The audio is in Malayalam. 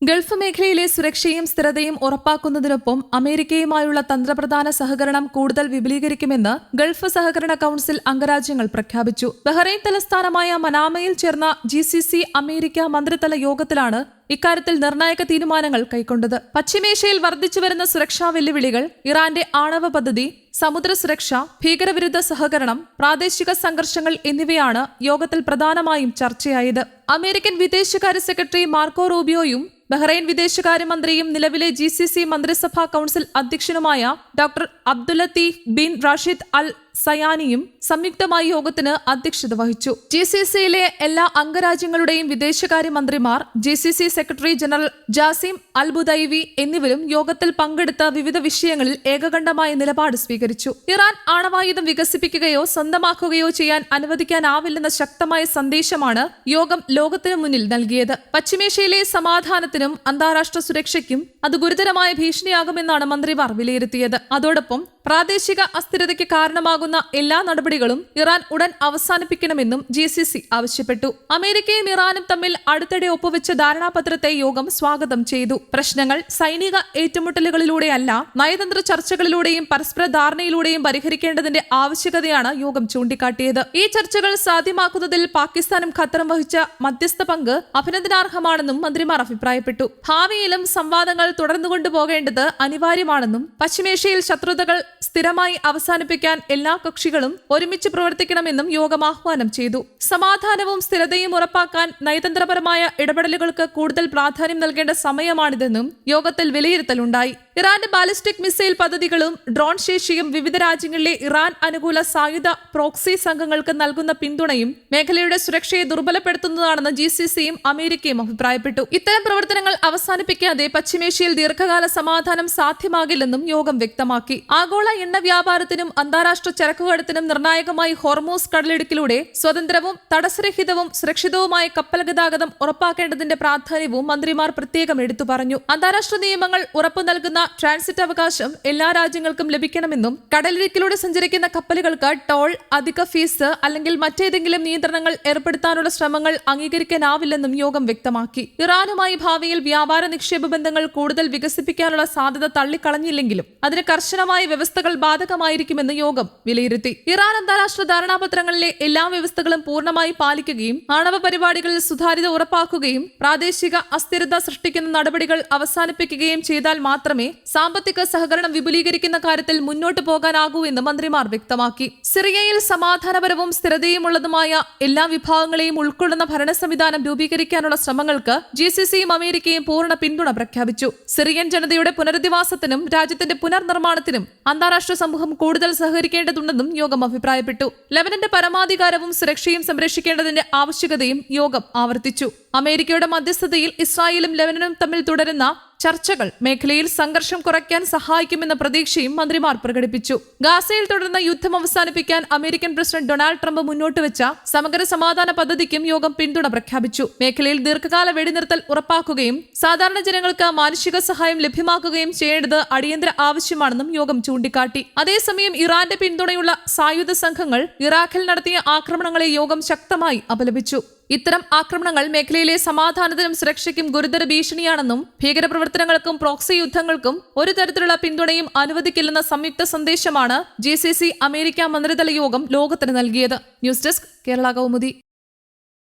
ഗൾഫ് മേഖലയിലെ സുരക്ഷയും സ്ഥിരതയും ഉറപ്പാക്കുന്നതിനൊപ്പം അമേരിക്കയുമായുള്ള തന്ത്രപ്രധാന സഹകരണം കൂടുതൽ വിപുലീകരിക്കുമെന്ന് ഗൾഫ് സഹകരണ കൌൺസിൽ അംഗരാജ്യങ്ങൾ പ്രഖ്യാപിച്ചു. ബഹ്റൈൻ തലസ്ഥാനമായ മനാമയിൽ ചേർന്ന GCC അമേരിക്ക മന്ത്രിതല യോഗത്തിലാണ് ഇക്കാര്യത്തിൽ നിർണായക തീരുമാനങ്ങൾ കൈക്കൊണ്ടത്. പശ്ചിമേഷ്യയിൽ വർദ്ധിച്ചുവരുന്ന സുരക്ഷാ വെല്ലുവിളികൾ, ഇറാന്റെ ആണവ പദ്ധതി, സമുദ്ര സുരക്ഷ, ഭീകരവിരുദ്ധ സഹകരണം, പ്രാദേശിക സംഘർഷങ്ങൾ എന്നിവയാണ് യോഗത്തിൽ പ്രധാനമായും ചർച്ചയായത്. അമേരിക്കൻ വിദേശകാര്യ സെക്രട്ടറി മാർക്കോ റൂബിയോയും ബഹ്റൈൻ വിദേശകാര്യമന്ത്രിയും നിലവിലെ GCC മന്ത്രിസഭാ കൌൺസിൽ അധ്യക്ഷനുമായ doctor Abdullatif bin Rashid Al സയാനിയും സംയുക്തമായി യോഗത്തിന് അധ്യക്ഷത വഹിച്ചു. GCCയിലെ എല്ലാ അംഗരാജ്യങ്ങളുടെയും വിദേശകാര്യമന്ത്രിമാർ, GCC secretary general Jasim Al Budaiwi എന്നിവരും യോഗത്തിൽ പങ്കെടുത്ത വിവിധ വിഷയങ്ങളിൽ ഏകകണ്ഠമായ നിലപാട് സ്വീകരിച്ചു. ഇറാൻ ആണവായുധം വികസിപ്പിക്കുകയോ സ്വന്തമാക്കുകയോ ചെയ്യാൻ അനുവദിക്കാനാവില്ലെന്ന ശക്തമായ സന്ദേശമാണ് യോഗം ലോകത്തിനു മുന്നിൽ നൽകിയത്. പശ്ചിമേഷ്യയിലെ സമാധാനത്തിനും അന്താരാഷ്ട്ര സുരക്ഷയ്ക്കും അത് ഗുരുതരമായ ഭീഷണിയാകുമെന്നാണ് മന്ത്രിമാർ വിലയിരുത്തിയത്. അതോടൊപ്പം പ്രാദേശിക അസ്ഥിരതയ്ക്ക് കാരണമാകുന്ന എല്ലാ നടപടികളും ഇറാൻ ഉടൻ അവസാനിപ്പിക്കണമെന്നും GCC ആവശ്യപ്പെട്ടു. അമേരിക്കയും ഇറാനും തമ്മിൽ അടുത്തിടെ ഒപ്പുവെച്ച ധാരണാപത്രത്തെ യോഗം സ്വാഗതം ചെയ്തു. പ്രശ്നങ്ങൾ സൈനിക ഏറ്റുമുട്ടലുകളിലൂടെയല്ല, നയതന്ത്ര ചർച്ചകളിലൂടെയും പരസ്പര ധാരണയിലൂടെയും പരിഹരിക്കേണ്ടതിന്റെ ആവശ്യകതയാണ് യോഗം ചൂണ്ടിക്കാട്ടിയത്. ഈ ചർച്ചകൾ സാധ്യമാക്കുന്നതിൽ പാകിസ്ഥാനും ഖത്തറും വഹിച്ച മധ്യസ്ഥ പങ്ക് അഭിനന്ദനാർഹമാണെന്നും മന്ത്രിമാർ അഭിപ്രായപ്പെട്ടു. ഭാവിയിലും സംവാദങ്ങൾ തുടർന്നുകൊണ്ടുപോകേണ്ടത് അനിവാര്യമാണെന്നും പശ്ചിമേഷ്യയിൽ ശത്രുതകൾ സ്ഥിരമായി അവസാനിപ്പിക്കാൻ എല്ലാ കക്ഷികളും ഒരുമിച്ച് പ്രവർത്തിക്കണമെന്നും യോഗം ആഹ്വാനം ചെയ്തു. സമാധാനവും സ്ഥിരതയും ഉറപ്പാക്കാൻ നയതന്ത്രപരമായ ഇടപെടലുകൾക്ക് കൂടുതൽ പ്രാധാന്യം നൽകേണ്ട സമയമാണിതെന്നും യോഗത്തിൽ വിലയിരുത്തലുണ്ടായി. ഇറാന്റെ ബാലിസ്റ്റിക് മിസൈൽ പദ്ധതികളും ഡ്രോൺ ശേഷിയും വിവിധ രാജ്യങ്ങളിലെ ഇറാൻ അനുകൂല സായുധ പ്രോക്സി സംഘങ്ങൾക്ക് നൽകുന്ന പിന്തുണയും മേഖലയുടെ സുരക്ഷയെ ദുർബലപ്പെടുത്തുന്നതാണെന്ന് GCCയും അമേരിക്കയും അഭിപ്രായപ്പെട്ടു. ഇത്തരം പ്രവർത്തനങ്ങൾ അവസാനിപ്പിക്കാതെ പശ്ചിമേഷ്യയിൽ ദീർഘകാല സമാധാനം സാധ്യമാകില്ലെന്നും യോഗം വ്യക്തമാക്കി. ആഗോള എണ്ണ വ്യാപാരത്തിനും അന്താരാഷ്ട്ര ചരക്കുകടത്തിനും നിർണായകമായി ഹോർമൂസ് കടലിടുക്കിലൂടെ സ്വതന്ത്രവും തടസ്സരഹിതവും സുരക്ഷിതവുമായ കപ്പൽ ഗതാഗതം ഉറപ്പാക്കേണ്ടതിന്റെ പ്രാധാന്യവും മന്ത്രിമാർ പ്രത്യേകം എടുത്തു പറഞ്ഞു. അന്താരാഷ്ട്ര നിയമങ്ങൾ ഉറപ്പു നൽകുന്ന ട്രാൻസിറ്റ് അവകാശം എല്ലാ രാജ്യങ്ങൾക്കും ലഭിക്കണമെന്നും കടലിടുക്കിലൂടെ സഞ്ചരിക്കുന്ന കപ്പലുകൾക്ക് ടോൾ, അധിക ഫീസ് അല്ലെങ്കിൽ മറ്റേതെങ്കിലും നിയന്ത്രണങ്ങൾ ഏർപ്പെടുത്താനുള്ള ശ്രമങ്ങൾ അംഗീകരിക്കാനാവില്ലെന്നും യോഗം വ്യക്തമാക്കി. ഇറാനുമായി ഭാവിയിൽ വ്യാപാര നിക്ഷേപ ബന്ധങ്ങൾ കൂടുതൽ വികസിപ്പിക്കാനുള്ള സാധ്യത തള്ളിക്കളഞ്ഞില്ലെങ്കിലും അതിന് കർശനമായ വ്യവസ്ഥകൾ ബാധകമായിരിക്കുമെന്ന് യോഗം വിലയിരുത്തി. ഇറാൻ അന്താരാഷ്ട്ര ധാരണാപത്രങ്ങളിലെ എല്ലാ വ്യവസ്ഥകളും പൂർണ്ണമായി പാലിക്കുകയും ആണവ പരിപാടികളിൽ സുതാര്യത ഉറപ്പാക്കുകയും പ്രാദേശിക അസ്ഥിരത സൃഷ്ടിക്കുന്ന നടപടികൾ അവസാനിപ്പിക്കുകയും ചെയ്താൽ മാത്രമേ സാമ്പത്തിക സഹകരണം വിപുലീകരിക്കുന്ന കാര്യത്തിൽ മുന്നോട്ടു പോകാനാകൂ എന്ന് മന്ത്രിമാർ വ്യക്തമാക്കി. സിറിയയിൽ സമാധാനപരവും സ്ഥിരതയുമുള്ളതുമായ എല്ലാ വിഭാഗങ്ങളെയും ഉൾക്കൊള്ളുന്ന ഭരണ സംവിധാനം രൂപീകരിക്കാനുള്ള ശ്രമങ്ങൾക്ക് GCCയും അമേരിക്കയും പൂർണ്ണ പിന്തുണ പ്രഖ്യാപിച്ചു. സിറിയൻ ജനതയുടെ പുനരധിവാസത്തിനും രാജ്യത്തിന്റെ പുനർനിർമ്മാണത്തിനും അന്താരാഷ്ട്ര സമൂഹം കൂടുതൽ സഹകരിക്കേണ്ടതുണ്ടെന്നും യോഗം അഭിപ്രായപ്പെട്ടു. ലെബനന്റെ പരമാധികാരവും സുരക്ഷയും സംരക്ഷിക്കേണ്ടതിന്റെ ആവശ്യകതയും യോഗം ആവർത്തിച്ചു. അമേരിക്കയുടെ മധ്യസ്ഥതയിൽ ഇസ്രായേലും ലെബനനും തമ്മിൽ തുടരുന്ന ചർച്ചകൾ മേഖലയിൽ സംഘർഷം കുറയ്ക്കാൻ സഹായിക്കുമെന്ന പ്രതീക്ഷയും മന്ത്രിമാർ പ്രകടിപ്പിച്ചു. ഗാസയിൽ തുടർന്ന യുദ്ധം അവസാനിപ്പിക്കാൻ അമേരിക്കൻ പ്രസിഡന്റ് ഡൊണാൾഡ് ട്രംപ് മുന്നോട്ടുവെച്ച സമഗ്ര സമാധാന പദ്ധതിക്കും യോഗം പിന്തുണ പ്രഖ്യാപിച്ചു. മേഖലയിൽ ദീർഘകാല വെടിനിർത്തൽ ഉറപ്പാക്കുകയും സാധാരണ ജനങ്ങൾക്ക് മാനുഷിക സഹായം ലഭ്യമാക്കുകയും ചെയ്യേണ്ടത് അടിയന്തര ആവശ്യമാണെന്നും യോഗം ചൂണ്ടിക്കാട്ടി. അതേസമയം ഇറാന്റെ പിന്തുണയുള്ള സായുധ സംഘങ്ങൾ ഇറാഖിൽ നടത്തിയ ആക്രമണങ്ങളെ യോഗം ശക്തമായി അപലപിച്ചു. ഇത്തരം ആക്രമണങ്ങൾ മേഖലയിലെ സമാധാനത്തിനും സുരക്ഷയ്ക്കും ഗുരുതര ഭീഷണിയാണെന്നും ഭീകരപ്രവർത്തനങ്ങൾക്കും പ്രോക്സി യുദ്ധങ്ങൾക്കും ഒരു തരത്തിലുള്ള പിന്തുണയും അനുവദിക്കില്ലെന്ന സംയുക്ത സന്ദേശമാണ് GCC അമേരിക്ക മന്ത്രിതല യോഗം ലോകത്തിന് നൽകിയത്. News desk, Kerala Kaumudi.